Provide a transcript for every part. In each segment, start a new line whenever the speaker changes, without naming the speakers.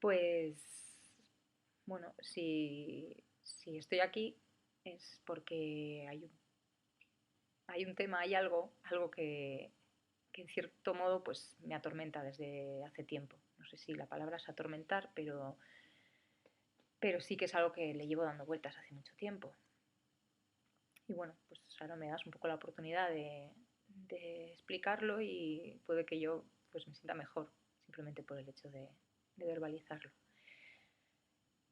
Pues, bueno, si estoy aquí es porque hay un tema, hay algo que en cierto modo pues me atormenta desde hace tiempo. No sé si la palabra es atormentar, pero sí que es algo que le llevo dando vueltas hace mucho tiempo. Y bueno, pues ahora me das un poco la oportunidad de explicarlo y puede que yo pues me sienta mejor simplemente por el hecho de verbalizarlo.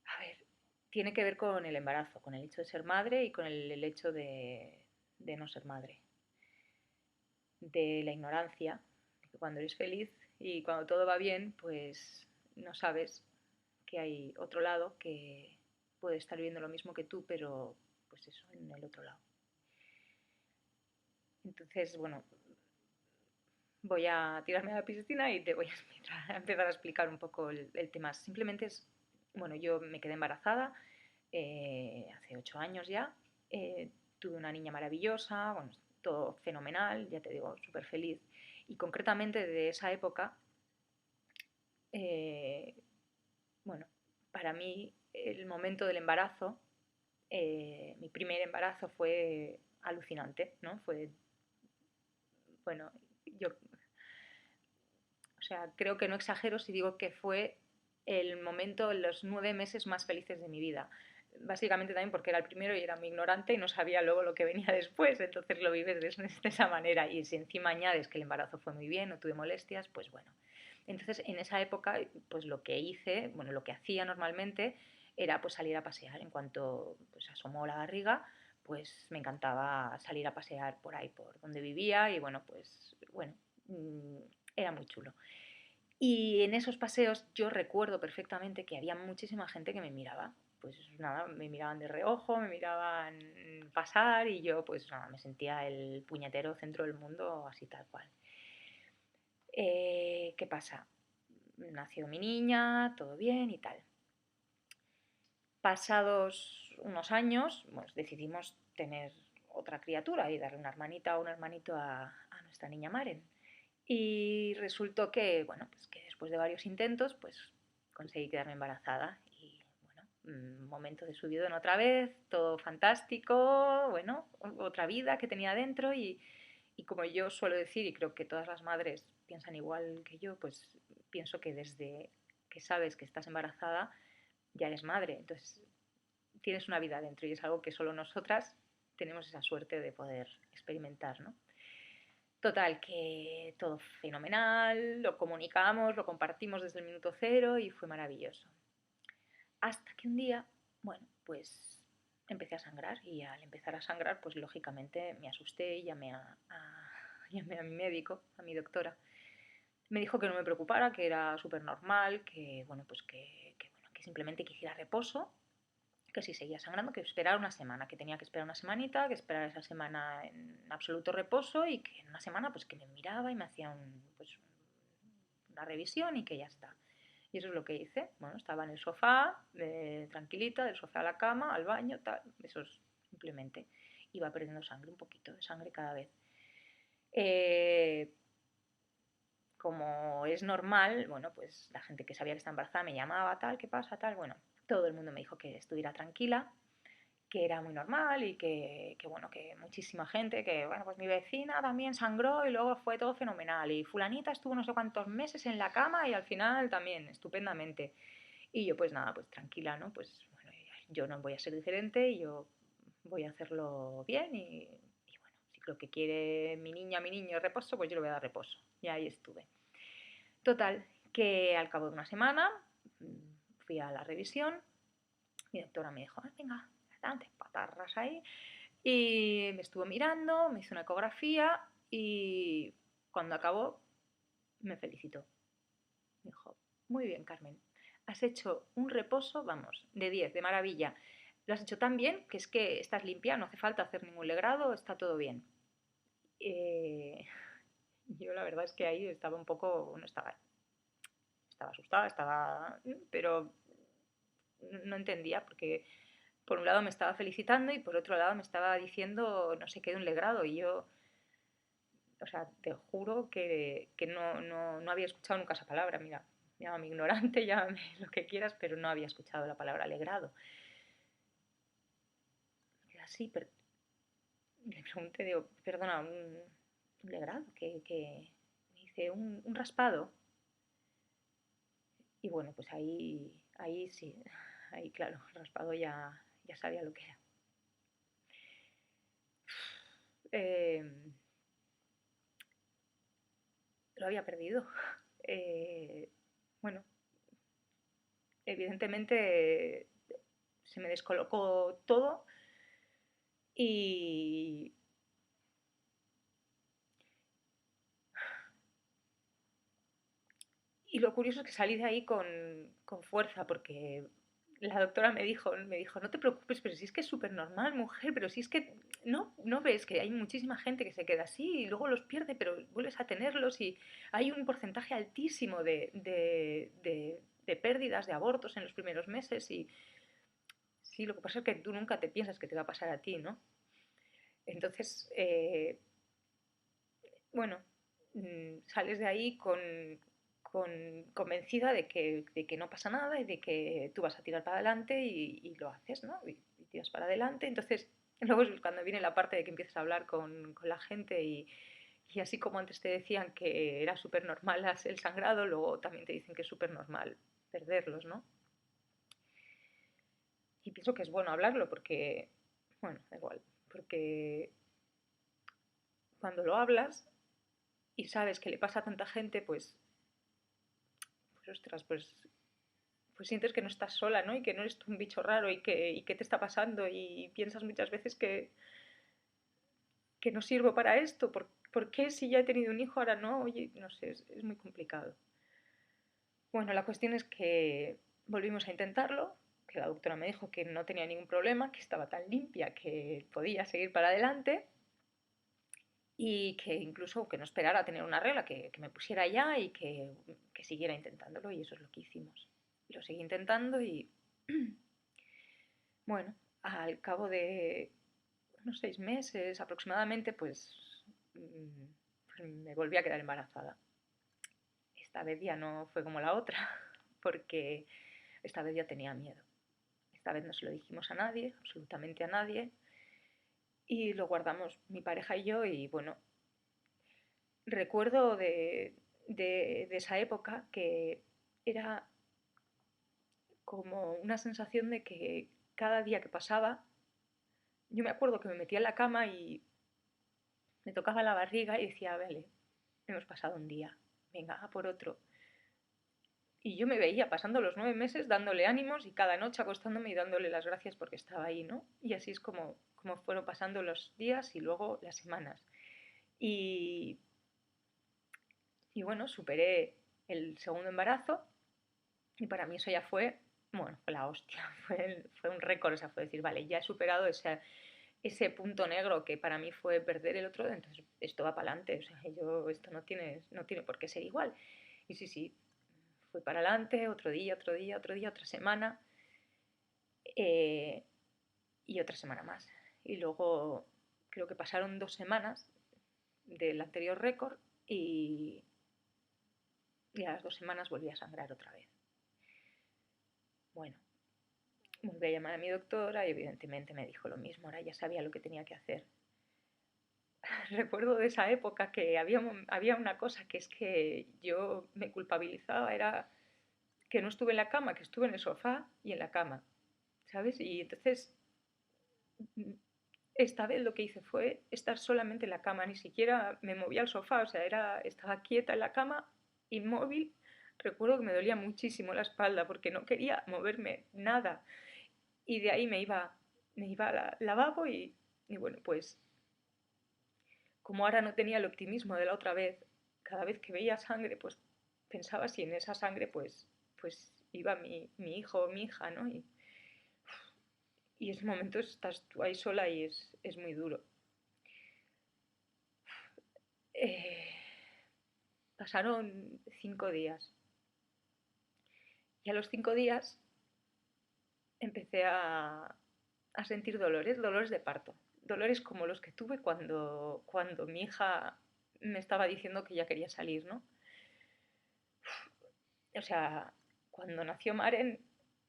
A ver, tiene que ver con el embarazo, con el hecho de ser madre y con el hecho de no ser madre. De la ignorancia, de que cuando eres feliz y cuando todo va bien, pues no sabes que hay otro lado que puede estar viviendo lo mismo que tú, pero pues eso, en el otro lado. Entonces, bueno, voy a tirarme a la piscina y te voy a empezar a explicar un poco el tema. Simplemente es, bueno, yo me quedé embarazada hace 8 años ya. Tuve una niña maravillosa, bueno, todo fenomenal, ya te digo, súper feliz. Y concretamente de esa época, eh, bueno, para mí el momento del embarazo, mi primer embarazo fue alucinante, ¿no? Fue, bueno, yo, o sea, creo que no exagero si digo que fue el momento, los 9 meses más felices de mi vida. Básicamente también porque era el primero y era muy ignorante y no sabía luego lo que venía después, entonces lo vives de esa manera. Y si encima añades que el embarazo fue muy bien, no tuve molestias, pues bueno. Entonces en esa época, pues lo que hice, bueno, lo que hacía normalmente era pues salir a pasear. En cuanto pues asomó la barriga, pues me encantaba salir a pasear por ahí, por donde vivía y bueno, pues bueno, era muy chulo. Y en esos paseos yo recuerdo perfectamente que había muchísima gente que me miraba. Pues nada, me miraban de reojo, me miraban pasar y yo pues nada, me sentía el puñetero centro del mundo así tal cual. ¿Qué pasa? Nació mi niña, todo bien y tal. Pasados unos años, pues decidimos tener otra criatura y darle una hermanita o un hermanito a nuestra niña Maren. Y resultó que, bueno, pues que después de varios intentos, pues conseguí quedarme embarazada y, bueno, momento de subidón otra vez, todo fantástico, bueno, otra vida que tenía dentro y como yo suelo decir, y creo que todas las madres piensan igual que yo, pues pienso que desde que sabes que estás embarazada, ya eres madre, entonces tienes una vida dentro y es algo que solo nosotras tenemos esa suerte de poder experimentar, ¿no? Total, que todo fenomenal, lo comunicamos, lo compartimos desde el minuto cero y fue maravilloso. Hasta que un día, bueno, pues empecé a sangrar y al empezar a sangrar, pues lógicamente me asusté y llamé a mi médico, a mi doctora. Me dijo que no me preocupara, que era súper normal, que bueno, pues bueno, que simplemente que hiciera reposo, que si seguía sangrando, que esperar una semana, que tenía que esperar una semanita, que esperar esa semana en absoluto reposo y que en una semana pues que me miraba y me hacía una revisión y que ya está. Y eso es lo que hice. Bueno, estaba en el sofá, tranquilita, del sofá a la cama, al baño, tal. Eso es simplemente. Iba perdiendo sangre, un poquito de sangre cada vez. Eh, Como es normal, bueno, pues la gente que sabía que estaba embarazada me llamaba, tal, ¿qué pasa? Tal, bueno, todo el mundo me dijo que estuviera tranquila, que era muy normal y que, bueno, que muchísima gente, que bueno, pues mi vecina también sangró y luego fue todo fenomenal y fulanita estuvo no sé cuántos meses en la cama y al final también estupendamente. Y yo pues nada, pues tranquila, ¿no? Pues bueno, yo no voy a ser diferente y yo voy a hacerlo bien y bueno, si lo que quiere mi niña, mi niño es reposo, pues yo le voy a dar reposo. Y ahí estuve. Total, que al cabo de una semana fui a la revisión, mi doctora me dijo, venga, adelante, patarras ahí, y me estuvo mirando, me hizo una ecografía y cuando acabó me felicitó. Me dijo, muy bien, Carmen, has hecho un reposo, vamos, de 10, de maravilla. Lo has hecho tan bien que es que estás limpia, no hace falta hacer ningún legrado, está todo bien. Eh, yo la verdad es que ahí estaba un poco, bueno, estaba asustada, pero no entendía porque por un lado me estaba felicitando y por otro lado me estaba diciendo no sé qué de un legrado y yo, o sea, te juro que no había escuchado nunca esa palabra, mira. llámame ignorante, llámame lo que quieras, pero no había escuchado la palabra legrado. Y así, le pregunté, digo, perdona, un legrado, que me dice, un raspado. Y bueno, pues ahí sí, ahí claro, raspado ya sabía lo que era. Eh, lo había perdido. Eh, bueno, evidentemente se me descolocó todo y, y lo curioso es que salí de ahí con fuerza porque la doctora me dijo, no te preocupes, pero si es que es súper normal, mujer, pero si es que no ves que hay muchísima gente que se queda así y luego los pierde, pero vuelves a tenerlos y hay un porcentaje altísimo de pérdidas, de abortos en los primeros meses y sí, lo que pasa es que tú nunca te piensas que te va a pasar a ti, ¿no? Entonces, bueno, sales de ahí convencida de que no pasa nada y de que tú vas a tirar para adelante y lo haces, ¿no? Y tiras para adelante. Entonces, luego es cuando viene la parte de que empiezas a hablar con la gente y así como antes te decían que era súper normal el sangrado, luego también te dicen que es súper normal perderlos, ¿no? Y pienso que es bueno hablarlo porque, bueno, da igual, porque cuando lo hablas y sabes que le pasa a tanta gente, pues ostras, pues sientes que no estás sola, ¿no? Y que no eres tú un bicho raro y que te está pasando y piensas muchas veces que no sirvo para esto. ¿Por qué si ya he tenido un hijo ahora no? Oye, no sé, es muy complicado. Bueno, la cuestión es que volvimos a intentarlo, que la doctora me dijo que no tenía ningún problema, que estaba tan limpia que podía seguir para adelante y que incluso que no esperara a tener una regla, que me pusiera ya y que siguiera intentándolo y eso es lo que hicimos. Y lo seguí intentando y bueno, al cabo de unos 6 meses aproximadamente, pues me volví a quedar embarazada. Esta vez ya no fue como la otra, porque esta vez ya tenía miedo. Esta vez no se lo dijimos a nadie, absolutamente a nadie, y lo guardamos mi pareja y yo y bueno, recuerdo de esa época que era como una sensación de que cada día que pasaba, yo me acuerdo que me metía en la cama y me tocaba la barriga y decía, vale, hemos pasado un día, venga, a por otro. Y yo me veía pasando los 9 meses dándole ánimos y cada noche acostándome y dándole las gracias porque estaba ahí, ¿no? Y así es como fueron pasando los días y luego las semanas. Y, y bueno, superé el segundo embarazo y para mí eso ya fue, bueno, fue la hostia, fue un récord, o sea, fue decir, vale, ya he superado ese punto negro que para mí fue perder el otro, entonces esto va para adelante, o sea, esto no tiene por qué ser igual. Y sí, sí, fui para adelante, otro día, otro día, otro día, otra semana eh, y otra semana más. Y luego creo que pasaron 2 semanas del anterior récord y a las 2 semanas volví a sangrar otra vez. Bueno, volví a llamar a mi doctora y evidentemente me dijo lo mismo, ahora ya sabía lo que tenía que hacer. Recuerdo de esa época que había una cosa que es que yo me culpabilizaba, era que no estuve en la cama, que estuve en el sofá y en la cama, ¿sabes? Y entonces esta vez lo que hice fue estar solamente en la cama, ni siquiera me movía al sofá, o sea, estaba quieta en la cama, inmóvil. Recuerdo que me dolía muchísimo la espalda porque no quería moverme nada. Y de ahí me iba al lavabo y bueno, pues como ahora no tenía el optimismo de la otra vez, cada vez que veía sangre, pues pensaba si en esa sangre pues iba mi hijo o mi hija, ¿no? Y ese momento estás tú ahí sola y es muy duro. Eh, Pasaron 5 días y a los 5 días empecé a sentir dolores de parto, dolores como los que tuve cuando mi hija me estaba diciendo que ya quería salir, ¿no? o sea, cuando nació Maren,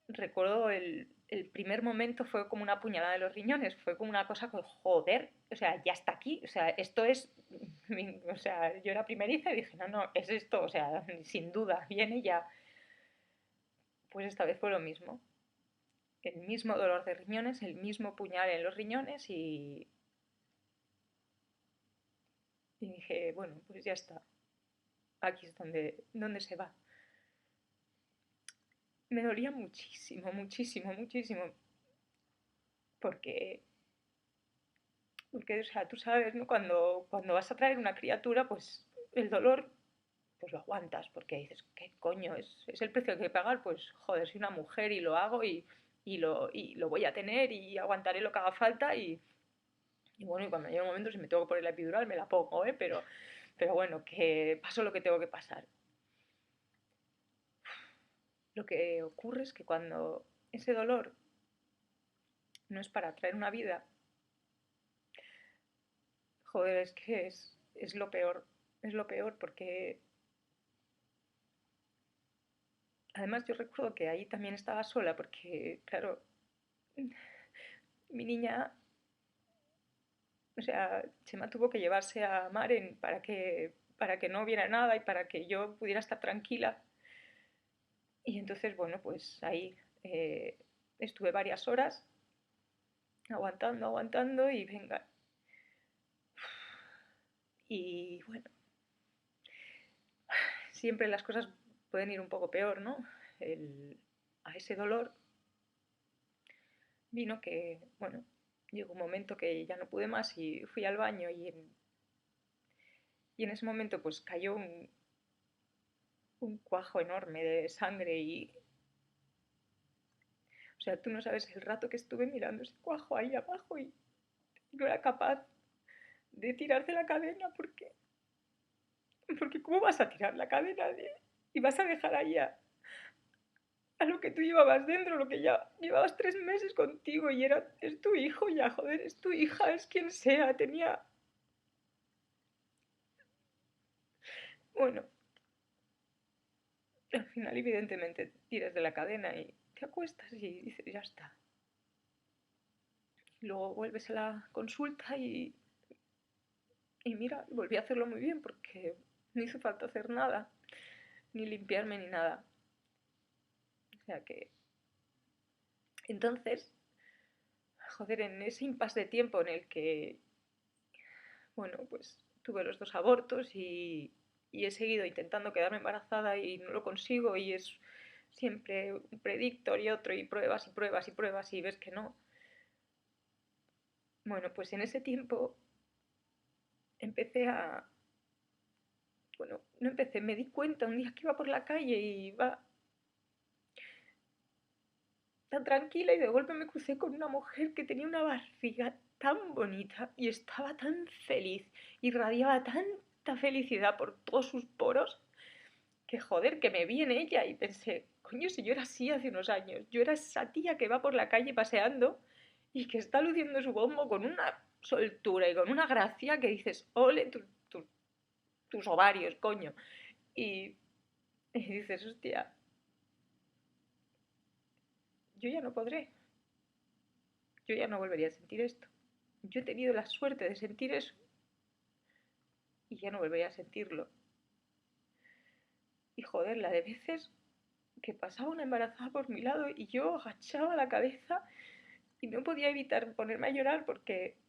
recuerdo el primer momento fue como una puñalada de los riñones, fue como una cosa que, joder, o sea, ya está aquí, o sea, esto es, o sea, yo era primeriza y dije, no, no, es esto, o sea, sin duda, viene ya. Pues esta vez fue lo mismo, el mismo dolor de riñones, el mismo puñal en los riñones y dije, bueno, pues ya está, aquí es donde se va. Me dolía muchísimo, muchísimo, muchísimo, porque porque, o sea, tú sabes, ¿no? Cuando vas a traer una criatura, pues el dolor, pues lo aguantas, porque dices, ¿qué coño? ¿Es el precio que hay que pagar? Pues, joder, soy una mujer y lo hago y lo voy a tener y aguantaré lo que haga falta y bueno, y cuando llegue un momento, si me tengo que poner la epidural, me la pongo, ¿eh? Pero bueno, que paso lo que tengo que pasar. Lo que ocurre es que cuando ese dolor no es para traer una vida, joder, es que es lo peor porque además, yo recuerdo que ahí también estaba sola porque, claro, mi niña, o sea, Chema tuvo que llevarse a Maren para que no viera nada y para que yo pudiera estar tranquila. Y entonces, bueno, pues ahí estuve varias horas aguantando, aguantando y venga. Y bueno, siempre las cosas pueden ir un poco peor, ¿no? A ese dolor vino que, bueno, llegó un momento que ya no pude más y fui al baño y en ese momento pues cayó un cuajo enorme de sangre y, o sea, tú no sabes el rato que estuve mirando ese cuajo ahí abajo y no era capaz de tirar de la cadena porque ¿cómo vas a tirar la cadena y vas a dejar ahí a lo que tú llevabas dentro, lo que ya llevabas 3 meses contigo y es tu hijo ya, joder, es tu hija, es quien sea, bueno, al final evidentemente tiras de la cadena y te acuestas y dices, ya está. Luego vuelves a la consulta y mira, volví a hacerlo muy bien porque no hizo falta hacer nada, ni limpiarme ni nada. O sea que, entonces, joder, en ese impasse de tiempo en el que, bueno, pues tuve los 2 abortos y he seguido intentando quedarme embarazada y no lo consigo y es siempre un predictor y otro y pruebas y pruebas y pruebas y ves que no. Bueno, pues en ese tiempo empecé bueno, no empecé, me di cuenta un día que iba por la calle y iba tan tranquila y de golpe me crucé con una mujer que tenía una barriga tan bonita y estaba tan feliz, irradiaba tanta felicidad por todos sus poros, que joder, que me vi en ella y pensé, coño, si yo era así hace unos años, yo era esa tía que va por la calle paseando y que está luciendo su bombo con una soltura y con una gracia que dices, ole, tus ovarios, coño. Y, y dices, hostia, yo ya no podré, yo ya no volvería a sentir esto. Yo he tenido la suerte de sentir eso y ya no volvería a sentirlo. Y joder, la de veces que pasaba una embarazada por mi lado y yo agachaba la cabeza y no podía evitar ponerme a llorar porque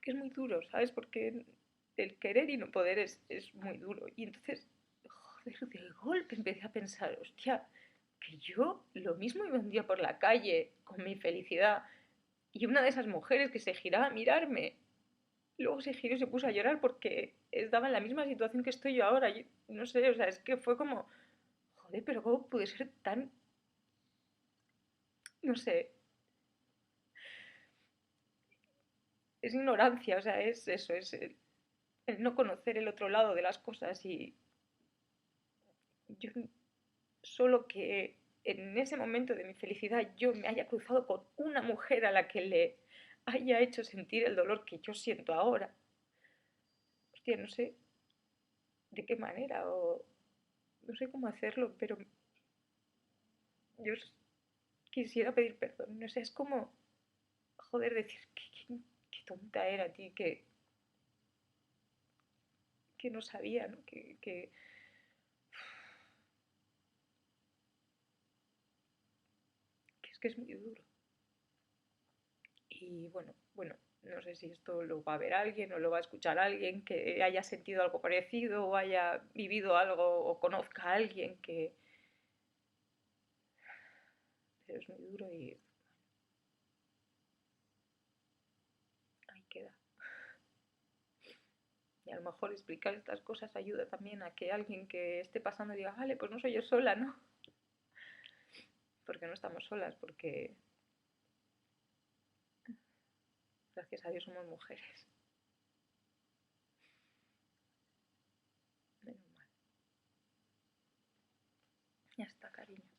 es muy duro, ¿sabes? Porque el querer y no poder es muy duro. Y entonces, joder, de golpe empecé a pensar, hostia, que yo lo mismo iba un día por la calle con mi felicidad y una de esas mujeres que se giraba a mirarme, luego se giró y se puso a llorar porque estaba en la misma situación que estoy yo ahora. Y no sé, o sea, es que fue como, joder, pero ¿cómo pude ser tan, no sé, es ignorancia, o sea, es eso, es el no conocer el otro lado de las cosas y yo solo que en ese momento de mi felicidad yo me haya cruzado con una mujer a la que le haya hecho sentir el dolor que yo siento ahora. Hostia, no sé, de qué manera o no sé cómo hacerlo, pero yo quisiera pedir perdón. No sé, es como, joder, decir, qué tonta era, tío, que no sabía, ¿no? Que es muy duro. Y bueno, no sé si esto lo va a ver alguien o lo va a escuchar alguien que haya sentido algo parecido o haya vivido algo o conozca a alguien que... Pero es muy duro y ahí queda. Y a lo mejor explicar estas cosas ayuda también a que alguien que esté pasando diga, vale, pues no soy yo sola, ¿no? Porque no estamos solas, porque gracias a Dios somos mujeres. Menos mal. Ya está, cariño.